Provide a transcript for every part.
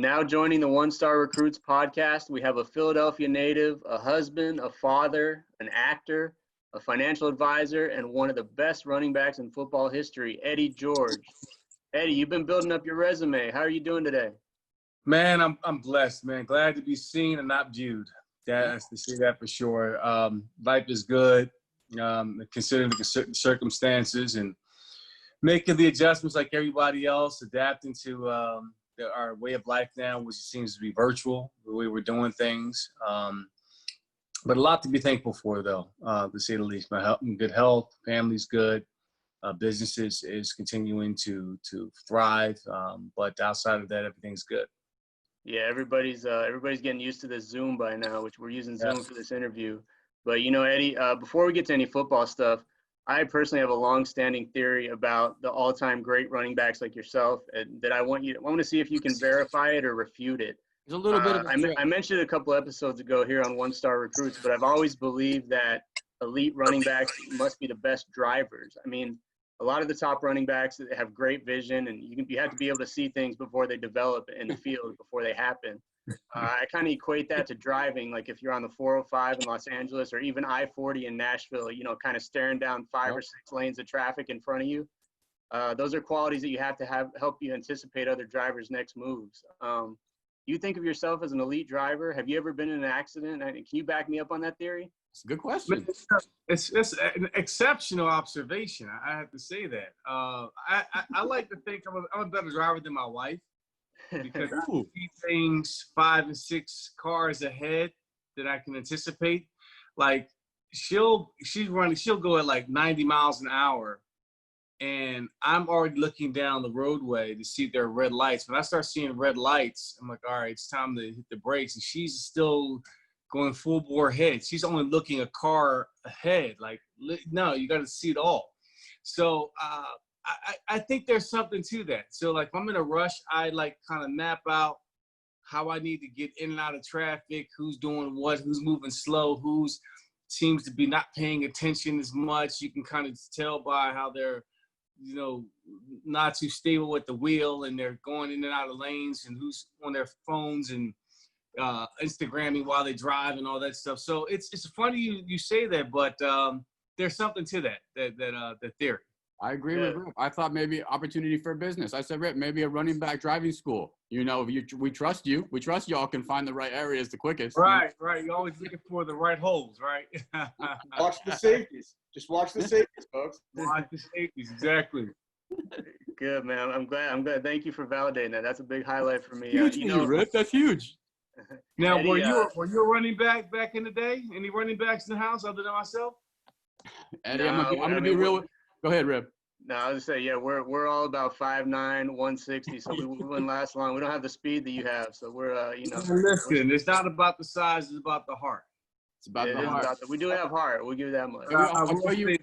Now joining the One Star Recruits podcast, we have a Philadelphia native, a husband, a father, an actor, a financial advisor, and one of the best running backs in football history, Eddie George. Eddie, you've been building up your resume. How are you doing today? Man, I'm blessed, man. Glad to be seen and not viewed. That's to say that for sure. Life is good, considering the circumstances and making the adjustments like everybody else, adapting to our way of life now, which seems to be virtual, the way we're doing things. But a lot to be thankful for, though, to say the least. My health, good health, family's good, business is continuing to thrive. But outside of that, everything's good. Yeah, everybody's getting used to this Zoom by now, which we're using Zoom for this interview. But, you know, Eddie, before we get to any football stuff, I personally have a long-standing theory about the all-time great running backs like yourself, and that I want to see if you can verify it or refute it. There's a little bit of I mentioned it a couple episodes ago here on One Star Recruits, but I've always believed that elite running backs must be the best drivers. I mean, a lot of the top running backs have great vision, and you have to be able to see things before they develop in the field, before they happen. I kind of equate that to driving, like if you're on the 405 in Los Angeles or even I-40 in Nashville, you know, kind of staring down 5 or 6 lanes of traffic in front of you. Those are qualities that you have to help you anticipate other drivers' next moves. You think of yourself as an elite driver? Have you ever been in an accident? Can you back me up on that theory? It's a good question. It's an exceptional observation. I have to say that. I like to think I'm a better driver than my wife, because I see things 5 and 6 cars ahead that I can anticipate. Like she'll go at like 90 miles an hour, and I'm already looking down the roadway to see if there are red lights. When I start seeing red lights, I'm like, all right, it's time to hit the brakes. And she's still going full bore ahead. She's only looking a car ahead. Like, no, you got to see it all. So I think there's something to that. So like, if I'm in a rush, I like kind of map out how I need to get in and out of traffic, who's doing what, who's moving slow, who's seems to be not paying attention as much. You can kind of tell by how they're, you know, not too stable with the wheel, and they're going in and out of lanes, and who's on their phones and Instagramming while they drive and all that stuff. So it's funny you say that, but there's something to that theory. I agree with Rip. I thought maybe opportunity for business. I said, Rip, maybe a running back driving school. You know, we trust you. We trust y'all can find the right areas the quickest. Right. You're always looking for the right holes, right? Watch the safeties. Just watch the safeties, folks. Watch the safeties, exactly. Good, man. I'm glad. Thank you for validating that. That's a big highlight for me. Huge for you, Rip. That's huge. Now, Eddie, were you a running back in the day? Any running backs in the house other than myself? Eddie, I'm gonna be real. Go ahead, Rip. No, I was gonna say, yeah, we're all about 5'9", 160, so we wouldn't last long. We don't have the speed that you have, so we're you know. Listen, it's not about the size; it's about the heart. It's about the heart. We do have heart. We'll give you that much. I'll tell you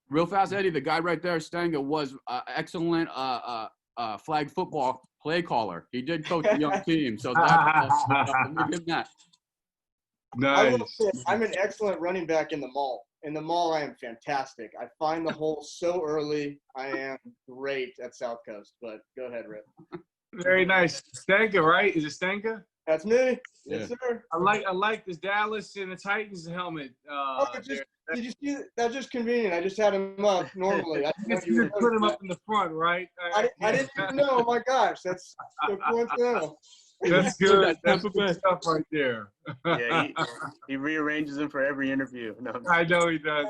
real fast, Eddie. The guy right there, Stenger, was excellent flag football play caller. He did coach a young team, so give him that. Nice. I will say, I'm an excellent running back in the mall. In the mall, I am fantastic. I find the hole so early. I am great at South Coast, but go ahead, Rip. Very nice. Stanka, right? Is it Stanka? That's me. Yes, sir. I like this Dallas and the Titans helmet. Did you see that? That's just convenient. I just had him up normally. I you put him up in the front, right? I didn't even know. Oh, my gosh. That's so coincidental. That's good. That's good stuff right there. Yeah, he rearranges them for every interview. No, I know he does.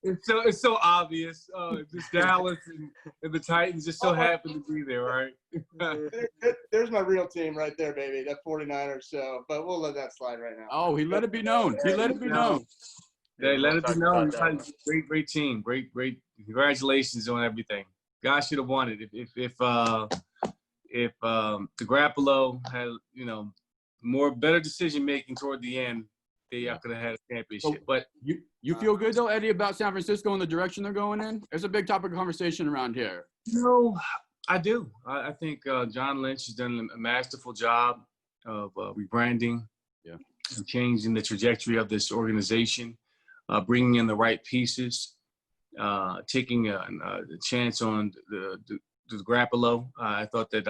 It's so obvious. Just Dallas and the Titans just so happen to be there, right? There's my real team right there, baby. That 49ers. So, but we'll let that slide right now. Oh, he let it be known. He let it be known. Yeah, let it be known. Great team. Great. Congratulations on everything. God should have won it. If the Garoppolo had, you know, better decision making toward the end, they could have had a championship. So but you feel good though, Eddie, about San Francisco and the direction they're going in? It's a big topic of conversation around here. No, I do. I think John Lynch has done a masterful job of rebranding, and changing the trajectory of this organization, bringing in the right pieces, taking a chance on the Garoppolo. I thought that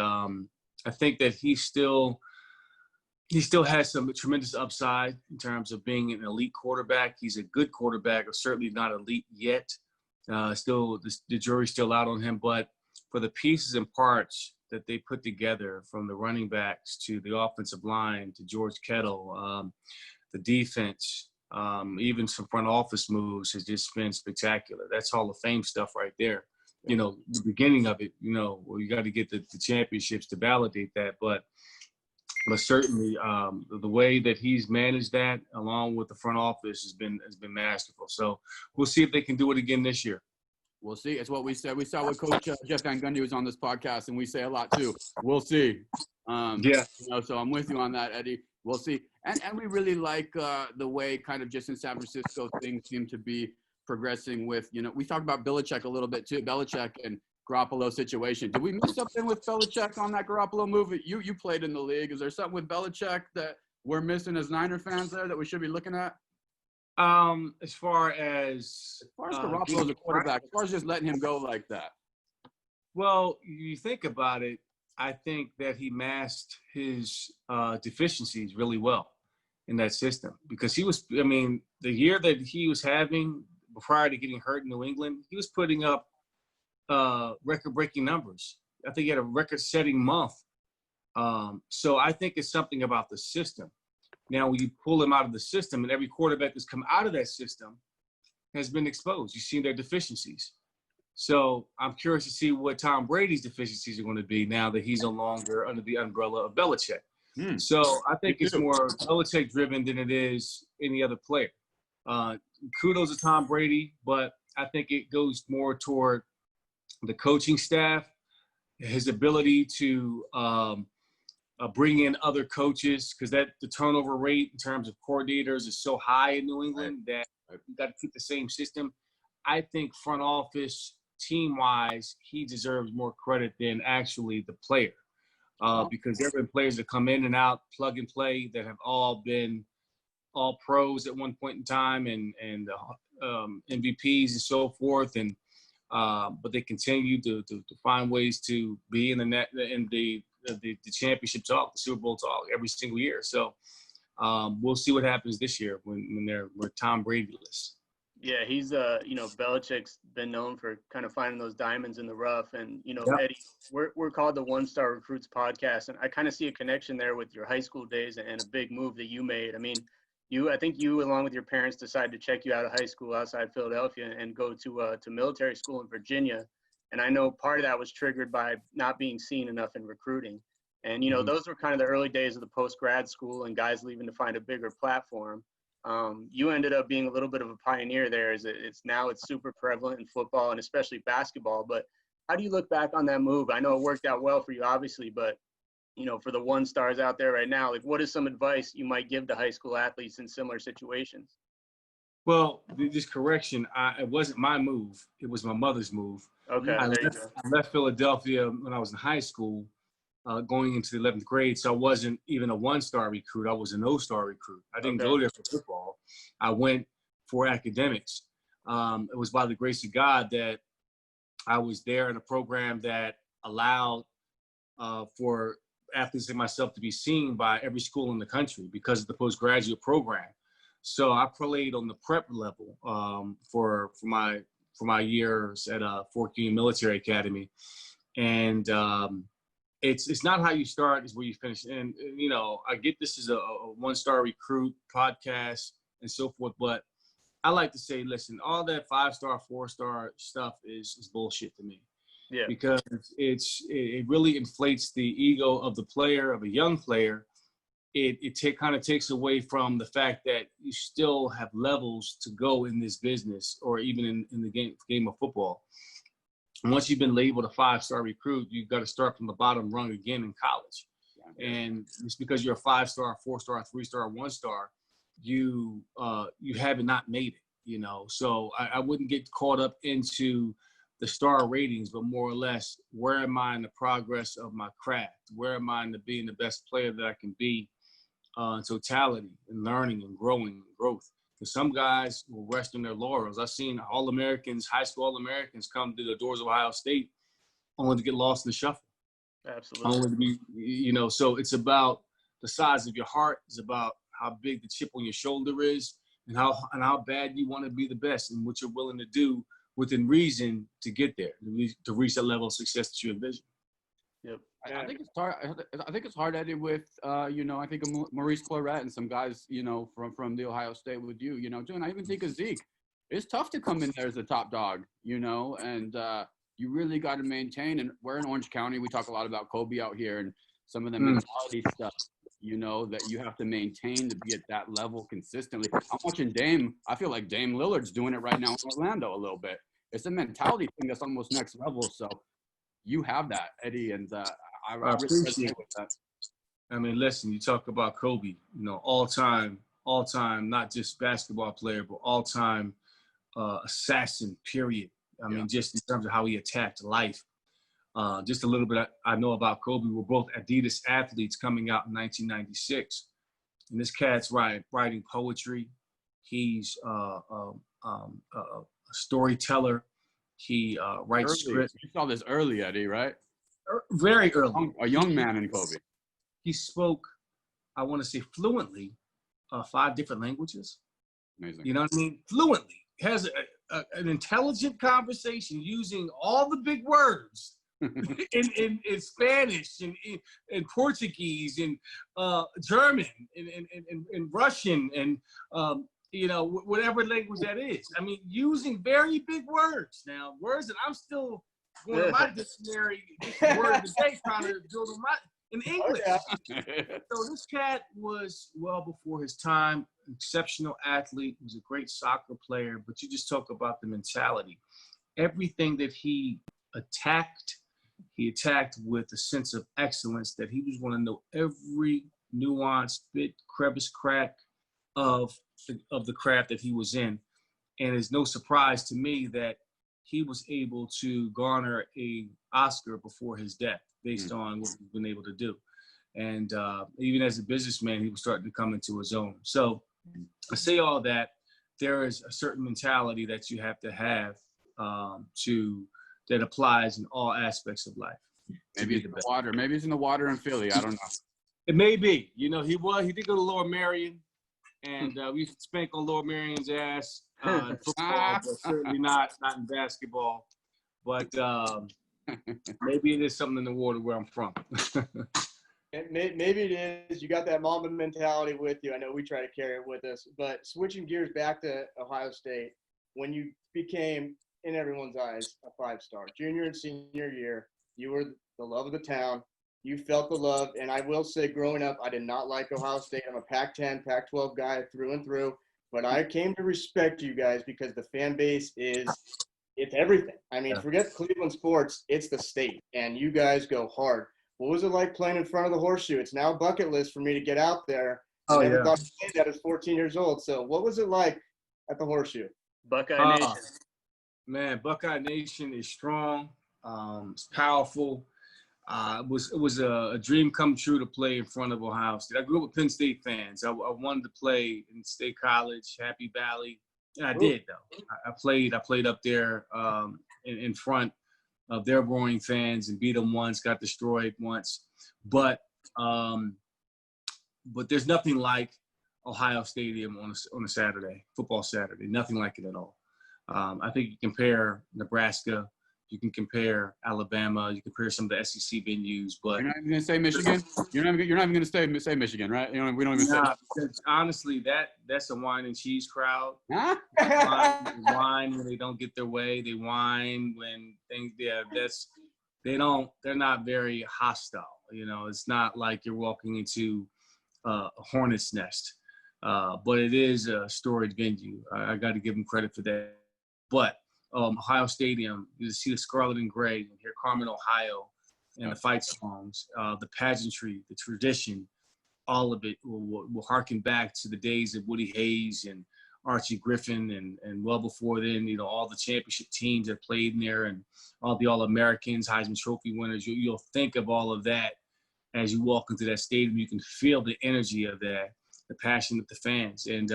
I think that he still has some tremendous upside in terms of being an elite quarterback. He's a good quarterback, but certainly not elite yet. Still, the jury's still out on him. But for the pieces and parts that they put together, from the running backs to the offensive line to George Kittle, the defense, even some front office moves, has just been spectacular. That's Hall of Fame stuff right there. You know, the beginning of it, well, you got to get the championships to validate that. But certainly the way that he's managed that, along with the front office, has been masterful. So we'll see if they can do it again this year. We'll see. It's what we said. We saw what Coach Jeff Van Gundy was on this podcast, and we say a lot too. We'll see. Yeah. So I'm with you on that, Eddie. We'll see. And we really like the way kind of just in San Francisco things seem to be progressing with, we talked about Belichick a little bit too. Belichick and Garoppolo situation. Did we miss something with Belichick on that Garoppolo move? You played in the league. Is there something with Belichick that we're missing as Niner fans there that we should be looking at? As far as Garoppolo as a quarterback, as far as just letting him go like that. Well, you think about it, I think that he masked his deficiencies really well in that system, because the year that he was having prior to getting hurt in New England, he was putting up record-breaking numbers. I think he had a record-setting month. So I think it's something about the system. Now, when you pull him out of the system, and every quarterback that's come out of that system has been exposed. You've seen their deficiencies. So I'm curious to see what Tom Brady's deficiencies are going to be now that he's no longer under the umbrella of Belichick. So I think it's more Belichick-driven than it is any other player. Kudos to Tom Brady, but I think it goes more toward the coaching staff, his ability to bring in other coaches, because the turnover rate in terms of coordinators is so high in New England that you got to keep the same system. I think front office, team-wise, he deserves more credit than actually the player, because there have been players that come in and out, plug and play, that have all been all pros at one point in time and MVPs and so forth, and but they continue to find ways to be in the championship talk, the Super Bowl talk every single year. So we'll see what happens this year when we're Tom Brady-less. Yeah, he's Belichick's been known for kind of finding those diamonds in the rough, and Yep. Eddie, we're called the One Star Recruits podcast, and I kind of see a connection there with your high school days and a big move that you made. I mean, I think you along with your parents decided to check you out of high school outside Philadelphia and go to military school in Virginia, and I know part of that was triggered by not being seen enough in recruiting, and those were kind of the early days of the post-grad school and guys leaving to find a bigger platform. You ended up being a little bit of a pioneer there. It's super prevalent in football and especially basketball. But how do you look back on that move? I know it worked out well for you, obviously, but for the one stars out there right now, like, what is some advice you might give to high school athletes in similar situations? Well, this correction, it wasn't my move. It was my mother's move. Okay, I there you go. left Philadelphia when I was in high school, going into the 11th grade. So I wasn't even a one-star recruit. I was an O-star recruit. I didn't go there for football. I went for academics. It was by the grace of God that I was there in a program that allowed for athletes like myself to be seen by every school in the country because of the postgraduate program. So I played on the prep level for my years at Fort Union Military Academy, and it's not how you start, it's where you finish. And I get this is a one-star recruit podcast and so forth, but I like to say, listen, all that 5-star, 4-star stuff is bullshit to me. Yeah. Because it really inflates the ego of the player, of a young player. It kind of takes away from the fact that you still have levels to go in this business, or even in the game of football. And once you've been labeled a 5-star recruit, you've got to start from the bottom rung again in college. Yeah. And it's because you're a 5-star, 4-star, 3-star, 1-star, you haven't not made it, So I wouldn't get caught up into the star ratings, but more or less, where am I in the progress of my craft? Where am I in being the best player that I can be in totality and learning and growing and growth? Because some guys will rest on their laurels. I've seen All-Americans, high school All-Americans come to the doors of Ohio State only to get lost in the shuffle. Absolutely. Only to be, so it's about the size of your heart. It's about how big the chip on your shoulder is, and how bad you want to be the best, and what you're willing to do within reason to get there, to reach that level of success that you envision. Yep. I think it's hard. I think it's hard, Eddie, with I think of Maurice Claret and some guys, from the Ohio State with you, too. And I even think of Zeke. It's tough to come in there as a top dog, and you really got to maintain. And we're in Orange County. We talk a lot about Kobe out here and some of the mentality stuff, that you have to maintain to be at that level consistently. I'm watching Dame. I feel like Dame Lillard's doing it right now in Orlando a little bit. It's a mentality thing that's almost next level. So you have that, Eddie, and I really appreciate with that. I mean, listen, you talk about Kobe, all time, not just basketball player, but all time assassin, period. I mean, just in terms of how he attacked life. Just a little bit I know about Kobe. We're both Adidas athletes coming out in 1996. And this cat's writing poetry. He's a storyteller. He writes scripts. You saw this early, Eddie, right? Very early. A young man in Kobe. He spoke, I want to say fluently, 5 different languages. Amazing. You know what I mean? Fluently. Has an intelligent conversation using all the big words in Spanish and in Portuguese and German and Russian and whatever language that is. I mean, using very big words. Now, words that I'm still going to my dictionary word of the day, trying to build in English. So this cat was well before his time, exceptional athlete, was a great soccer player, but you just talk about the mentality. Everything that he attacked with a sense of excellence, that he was going to know every nuance, bit, crevice, crack of the craft that he was in. And it's no surprise to me that he was able to garner an Oscar before his death based on what he's been able to do. And even as a businessman, he was starting to come into his own. So I say all that, there is a certain mentality that you have that applies in all aspects of life. Maybe it's in the water. Maybe it's in the water in Philly. I don't know. It may be. He did go to Lower Merion, and we used to spank on Lower Marion's ass in football, but certainly not in basketball. But maybe it is something in the water where I'm from. Maybe it is. You got that Mamba mentality with you. I know we try to carry it with us. But switching gears back to Ohio State, when you became, in everyone's eyes, a 5-star, junior and senior year, you were the love of the town. You felt the love. And I will say, growing up, I did not like Ohio State. I'm a Pac-10, Pac-12 guy through and through. But I came to respect you guys because the fan base it's everything. I mean, forget Cleveland sports. It's the state. And you guys go hard. What was it like playing in front of the Horseshoe? It's now a bucket list for me to get out there. I never thought I'd say that at 14 years old. So what was it like at the Horseshoe? Buckeye Nation. Man, Buckeye Nation is strong. It's powerful. It was a dream come true to play in front of Ohio State. I grew up with Penn State fans. I wanted to play in State College, Happy Valley, and I did though. I played up there in front of their roaring fans and beat them once, got destroyed once. But there's nothing like Ohio Stadium on a Saturday, football Saturday. Nothing like it at all. I think you compare Nebraska, you can compare Alabama, you compare some of the SEC venues, but you're not even gonna say Michigan. You're not even gonna say Michigan, right? We don't even say. Because honestly, that's a wine and cheese crowd. Huh? Whine when they don't get their way. They whine when things. Yeah, they're not very hostile. It's not like you're walking into a hornet's nest. But it is a storied venue. I got to give them credit for that. But Ohio Stadium, you see the scarlet and gray, and hear Carmen, Ohio, and the fight songs, the pageantry, the tradition, all of it will harken back to the days of Woody Hayes and Archie Griffin and well before then, all the championship teams that played in there and all the All-Americans, Heisman Trophy winners. You'll think of all of that as you walk into that stadium. You can feel the energy of that, the passion of the fans. And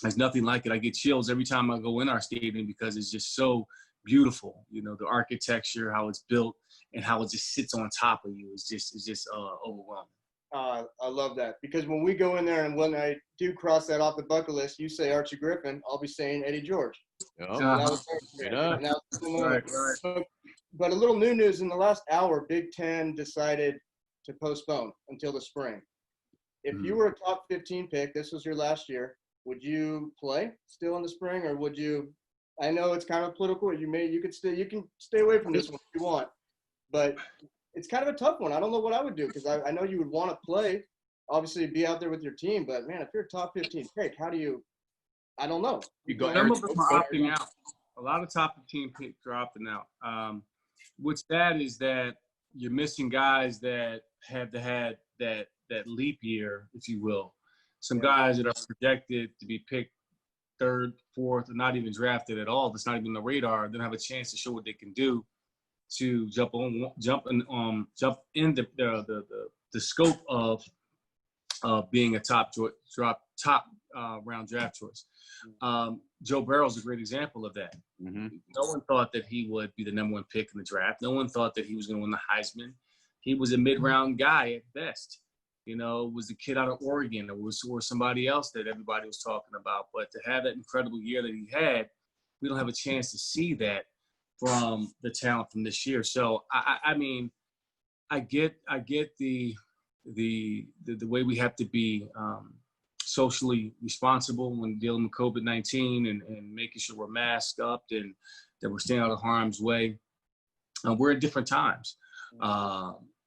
there's nothing like it. I get chills every time I go in our stadium because it's just so beautiful. You know, the architecture, how it's built, and how it just sits on top of you is just overwhelming. I love that, because when we go in there and when I do cross that off the bucket list, you say Archie Griffin, I'll be saying Eddie George. Oh, Right. But a little new news in the last hour, Big Ten decided to postpone until the spring. If you were a top 15 pick, this was your last year, would you play still in the spring, or would you? I know it's kind of political. You can stay away from this one if you want, but it's kind of a tough one. I don't know what I would do, because I know you would want to play, obviously be out there with your team, but man, if you're a top 15 pick, how do you? I don't know. Some of them are opting out. A lot of top 15 picks are opting out. What's sad is that you're missing guys that have had that leap year, if you will. Some guys that are projected to be picked third, fourth, or not even drafted at all. That's not even on the radar. They don't have a chance to show what they can do to jump in the scope of being a top round draft choice. Joe Burrow's a great example of that. Mm-hmm. No one thought that he would be the number one pick in the draft. No one thought that he was going to win the Heisman. He was a mid-round guy at best. You know, was a kid out of Oregon, or somebody else that everybody was talking about. But to have that incredible year that he had, we don't have a chance to see that from the talent from this year. So I mean, I get the way we have to be socially responsible when dealing with COVID-19 and making sure we're masked up and that we're staying out of harm's way. We're at different times.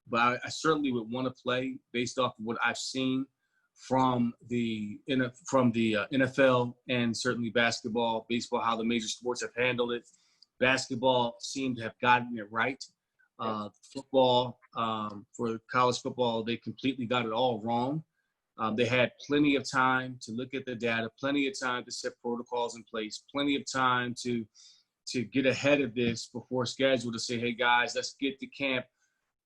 But I certainly would want to play based off of what I've seen from the NFL and certainly basketball, baseball, how the major sports have handled it. Basketball seemed to have gotten it right. Football, for college football, they completely got it all wrong. They had plenty of time to look at the data, plenty of time to set protocols in place, plenty of time to get ahead of this before schedule to say, hey, guys, let's get to camp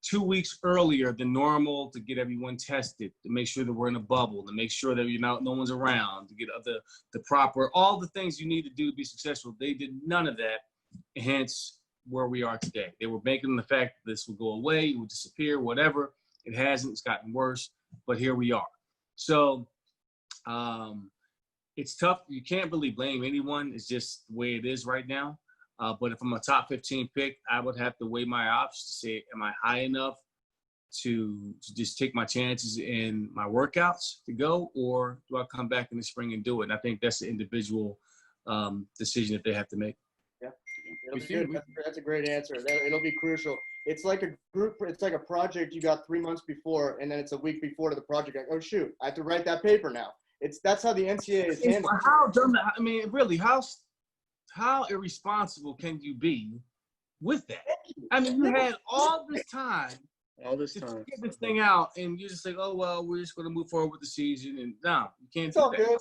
2 weeks earlier than normal to get everyone tested, to make sure that we're in a bubble, to make sure that no one's around, to get the proper, all the things you need to do to be successful. They did none of that, hence where we are today. They were banking on the fact that this would go away, it would disappear, whatever. It hasn't. It's gotten worse, but here we are. So it's tough. You can't really blame anyone. It's just the way it is right now. But if I'm a top 15 pick, I would have to weigh my options to say, am I high enough to just take my chances in my workouts to go, or do I come back in the spring and do it? And I think that's the individual decision that they have to make. Yeah, it'll be good. That's a great answer. It'll be crucial. It's like a group. It's like a project you got 3 months before, and then it's a week before to the project. Like, oh shoot, I have to write that paper now. That's how the NCAA is handled. How dumb? I mean, really, how irresponsible can you be with that? I mean, you had all this time to get this thing out, and you're just like, oh, well, we're just going to move forward with the season. And no, you can't do that. Good.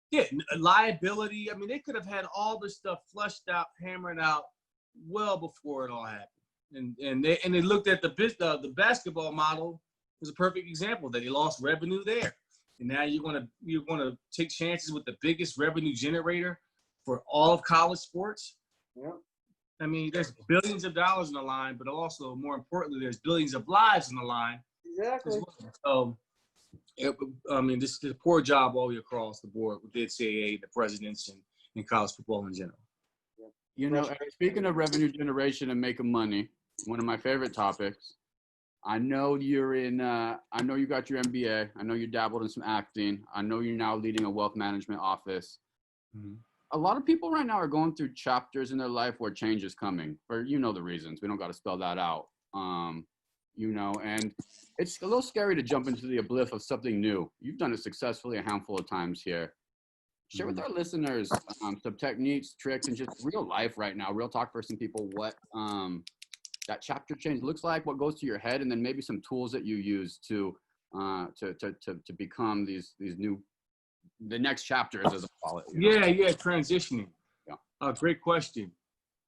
Yeah, liability. I mean, they could have had all this stuff flushed out, hammered out well before it all happened. And they looked at the basketball model was a perfect example that they lost revenue there. And now you're going to take chances with the biggest revenue generator for all of college sports. Yeah. I mean, there's billions of dollars on the line, but also, more importantly, there's billions of lives on the line. Exactly. So, I mean, this is a poor job all the way across the board with the NCAA, the presidents, and college football in general. You know, speaking of revenue generation and making money, one of my favorite topics. I know you're in. I know you got your MBA. I know you dabbled in some acting. I know you're now leading a wealth management office. Mm-hmm. A lot of people right now are going through chapters in their life where change is coming. For the reasons. We don't got to spell that out. And it's a little scary to jump into the abyss of something new. You've done it successfully a handful of times here. Share with our listeners some techniques, tricks, and just real life right now, real talk for some people, what that chapter change looks like, what goes to your head, and then maybe some tools that you use to become these new, the next chapters, as I call it. Yeah, transitioning. Yeah. Great question.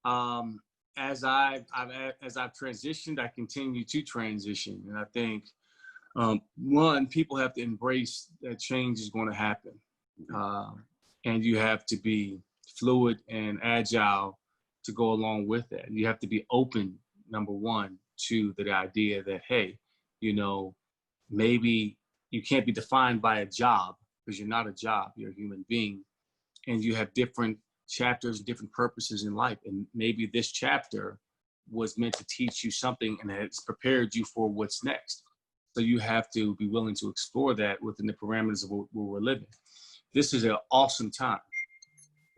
As I've transitioned, I continue to transition, and I think one, people have to embrace that change is going to happen, and you have to be fluid and agile to go along with that. You have to be open, number one, to the idea that, hey, you know, maybe you can't be defined by a job, because you're not a job, you're a human being, and you have different chapters, different purposes in life. And maybe this chapter was meant to teach you something and it's prepared you for what's next. So you have to be willing to explore that within the parameters of where we're living. This is an awesome time,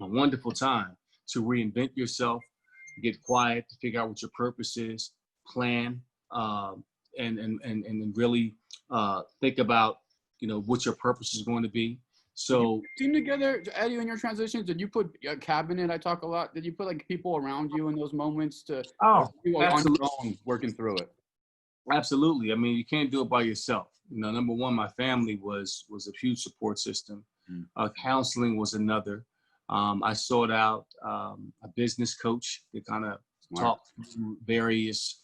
a wonderful time to reinvent yourself, get quiet, to figure out what your purpose is, plan, and really think about, you know, what your purpose is going to be. So team together, Eddie, in your transitions, did you put a cabinet? I talk a lot. Did you put like people around you in those moments to you on your own working through it? Absolutely. I mean, you can't do it by yourself. You know, number one, my family was a huge support system. Counseling was another. I sought out a business coach to kind of talk through various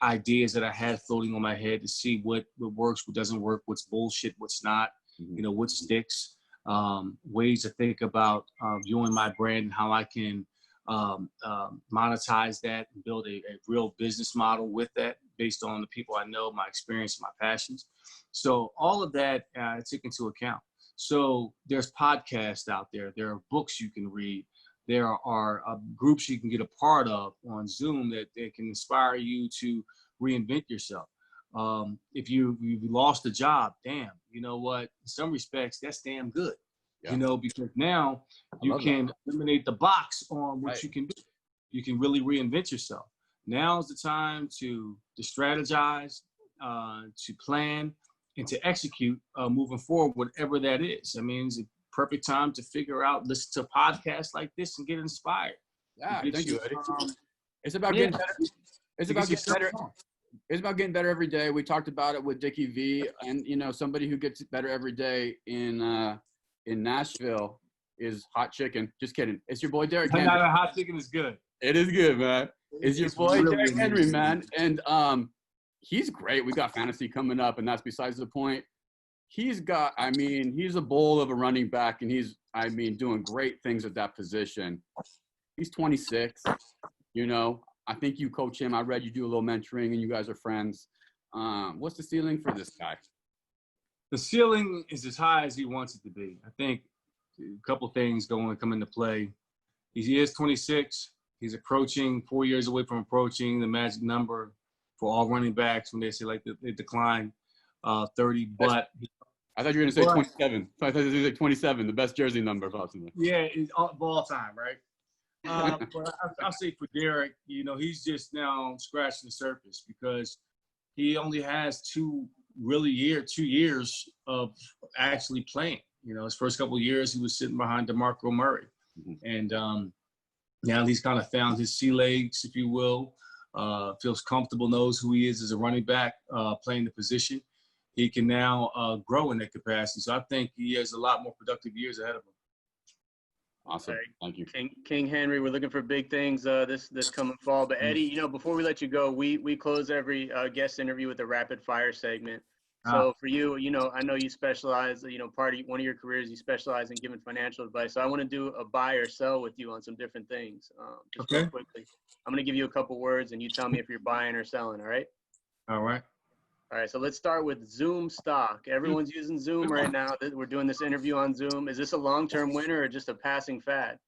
ideas that I had floating on my head to see what works, what doesn't work, what's bullshit, what's not, you know, what sticks. Ways to think about viewing my brand and how I can monetize that and build a real business model with that based on the people I know, my experience, my passions. So all of that I took into account. So there's podcasts out there. There are books you can read. There are groups you can get a part of on Zoom that can inspire you to reinvent yourself. If you've lost a job, damn, you know what? In some respects, that's damn good. Yeah. You know, because now you can eliminate the box on what you can do. You can really reinvent yourself. Now's the time to strategize, to plan, and to execute moving forward, whatever that is. I mean, it's a perfect time to figure out, listen to podcasts like this and get inspired. Yeah, thank you, Eddie. It's about getting better. It's about getting better. It's about getting better every day. We talked about it with Dickie V, and you know, somebody who gets better every day in Nashville is hot chicken. Just kidding. It's your boy Derrick Henry. Hot chicken is good. It is good, man. It's your boy really Derrick Henry, man, and he's great. We got fantasy coming up, and that's besides the point. He's a bull of a running back, and he's doing great things at that position. He's 26, you know. I think you coach him. I read you do a little mentoring, and you guys are friends. What's the ceiling for this guy? The ceiling is as high as he wants it to be. I think a couple things come into play. He is 26. He's approaching 4 years away from approaching the magic number for all running backs when they say like they decline 30. But I thought you were going to say 27. So I thought it was like 27, the best jersey number possibly. Yeah, it's all time, right? But I'll say for Derrick, you know, he's just now scratching the surface because he only has 2 years of actually playing. You know, his first couple of years, he was sitting behind DeMarco Murray. And now he's kind of found his sea legs, if you will, feels comfortable, knows who he is as a running back, playing the position. He can now grow in that capacity. So I think he has a lot more productive years ahead of him. Awesome. Thank you. King Henry, we're looking for big things this coming fall. But Eddie, you know, before we let you go, we close every guest interview with a rapid fire segment. So for you, you know, I know you specialize, you know, one of your careers, you specialize in giving financial advice. So I want to do a buy or sell with you on some different things. Just real quickly. I'm going to give you a couple words and you tell me if you're buying or selling. All right. All right. All right. So let's start with Zoom stock. Everyone's using Zoom right now. We're doing this interview on Zoom. Is this a long-term winner or just a passing fad?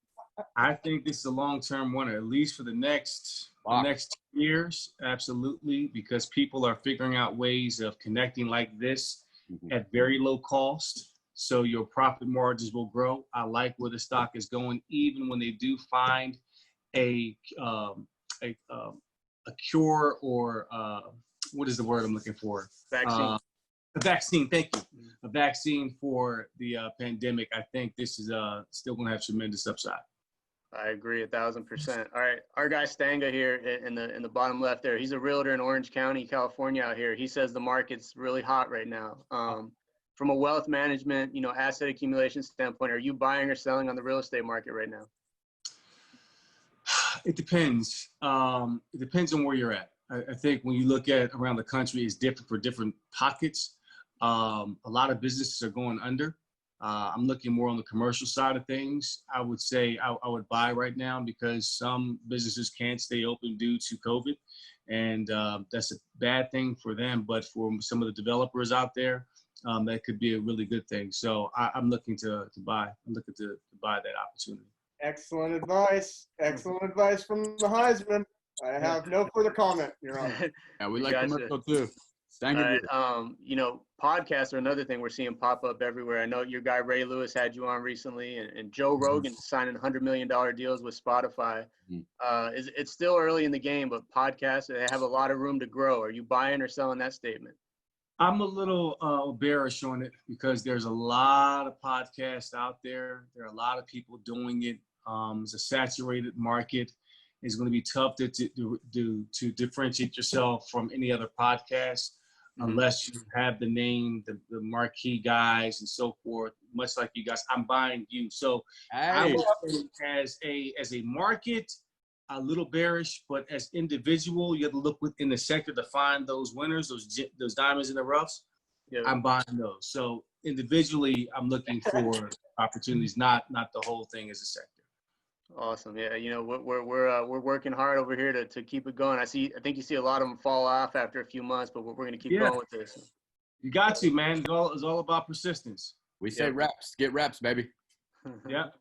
I think this is a long-term winner, at least for the next 2 years. Absolutely, because people are figuring out ways of connecting like this at very low cost. So your profit margins will grow. I like where the stock is going, even when they do find a cure or what is the word I'm looking for? Vaccine. A vaccine, thank you. A vaccine for the pandemic. I think this is still going to have tremendous upside. I agree 1,000%. All right, our guy Stanga here in the bottom left there. He's a realtor in Orange County, California out here. He says the market's really hot right now. From a wealth management, you know, asset accumulation standpoint, are you buying or selling on the real estate market right now? It depends. It depends on where you're at. I think when you look at around the country, it's different for different pockets. A lot of businesses are going under. I'm looking more on the commercial side of things. I would say I would buy right now because some businesses can't stay open due to COVID. And that's a bad thing for them. But for some of the developers out there, that could be a really good thing. So I'm looking to buy. I'm looking to buy that opportunity. Excellent advice. Excellent advice from the Heisman. I have no further comment, Your Honor. Yeah, we like commercial too. Thank you. You know, podcasts are another thing we're seeing pop up everywhere. I know your guy Ray Lewis had you on recently, and Joe Rogan signing $100 million deals with Spotify. It's still early in the game, but podcasts, they have a lot of room to grow. Are you buying or selling that statement? I'm a little bearish on it because there's a lot of podcasts out there. There are a lot of people doing it. It's a saturated market. It's going to be tough to differentiate yourself from any other podcast unless you have the name, the marquee guys and so forth. Much like you guys, I'm buying you. So I would say as a market, a little bearish, but as individual, you have to look within the sector to find those winners, those diamonds in the roughs. Yeah. I'm buying those. So individually, I'm looking for opportunities, not the whole thing as a sector. Awesome. Yeah, you know, we're working hard over here to keep it going. I think you see a lot of them fall off after a few months, but we're going to keep going with this. You got to, man. It's all about persistence. We say reps. Get reps, baby. Yep.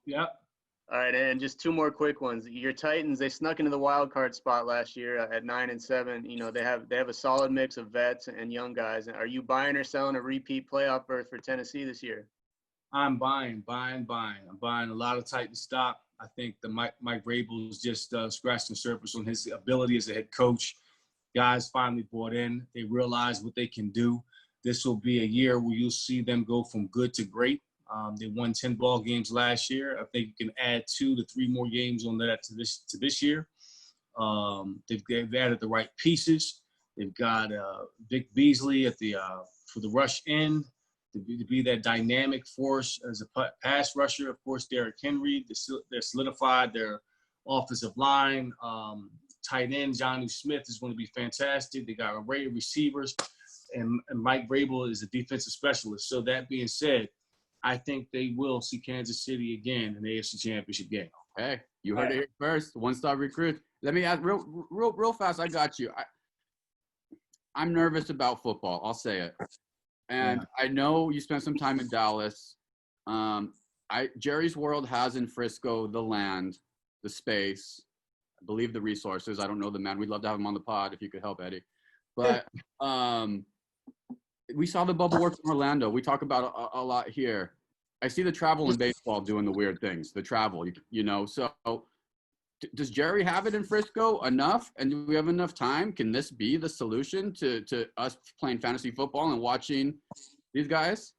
All right, and just two more quick ones. Your Titans, they snuck into the wild card spot last year at 9-7. You know, they have a solid mix of vets and young guys. Are you buying or selling a repeat playoff berth for Tennessee this year? I'm buying. I'm buying a lot of Titan stock. I think the Mike Vrabel's just scratched the surface on his ability as a head coach. Guys finally bought in. They realize what they can do. This will be a year where you'll see them go from good to great. They won 10 ball games last year. I think you can add 2 to 3 more games on that to this year. They've added the right pieces. They've got Vic Beasley for the rush end. To be that dynamic force as a pass rusher. Of course, Derrick Henry, they're solidified their offensive line. Tight end, Jonnu Smith is going to be fantastic. They got an array of receivers, and Mike Vrabel is a defensive specialist. So that being said, I think they will see Kansas City again in the AFC Championship game. Hey, you heard it here first. One-star recruit. Let me ask real fast. I got you. I'm nervous about football. I'll say it. And I know you spent some time in Dallas. Jerry's World has in Frisco the land, the space, I believe the resources. I don't know the man. We'd love to have him on the pod if you could help, Eddie. But we saw the bubble work in Orlando. We talk about a lot here. I see the travel in baseball doing the weird things, the travel, you know. So does Jerry have it in Frisco enough? And do we have enough time? Can this be the solution to us playing fantasy football and watching these guys?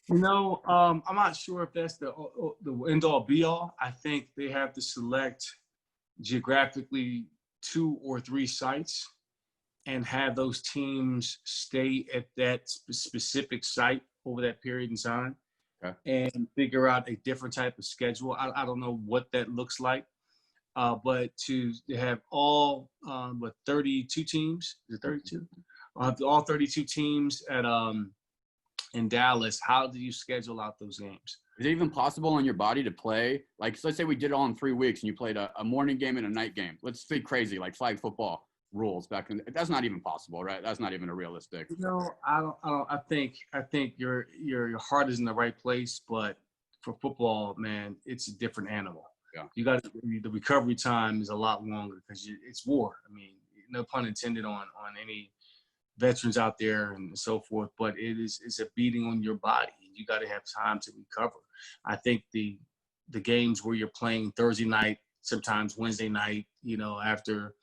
You know, I'm not sure if that's the end-all be-all. I think they have to select geographically 2 or 3 sites and have those teams stay at that specific site over that period in time and figure out a different type of schedule. I don't know what that looks like. But to have all 32 teams, is it 32? All 32 teams at in Dallas. How do you schedule out those games? Is it even possible on your body to play? Like, so let's say we did it all in 3 weeks and you played a morning game and a night game. Let's say crazy, like flag football rules back in. That's not even possible, right? That's not even a realistic. No, I don't. I think your heart is in the right place, but for football, man, it's a different animal. Yeah. You got the recovery time is a lot longer because it's war. I mean, no pun intended on any veterans out there and so forth, but it's a beating on your body. You got to have time to recover. I think the games where you're playing Thursday night, sometimes Wednesday night, you know, after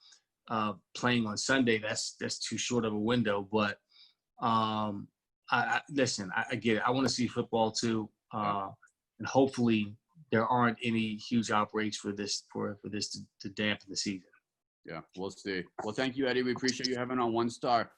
playing on Sunday, that's too short of a window. But I listen, I get it. I want to see football too, and hopefully there aren't any huge outbreaks for this to dampen the season. Yeah, we'll see. Well, thank you, Eddie. We appreciate you having on One Star.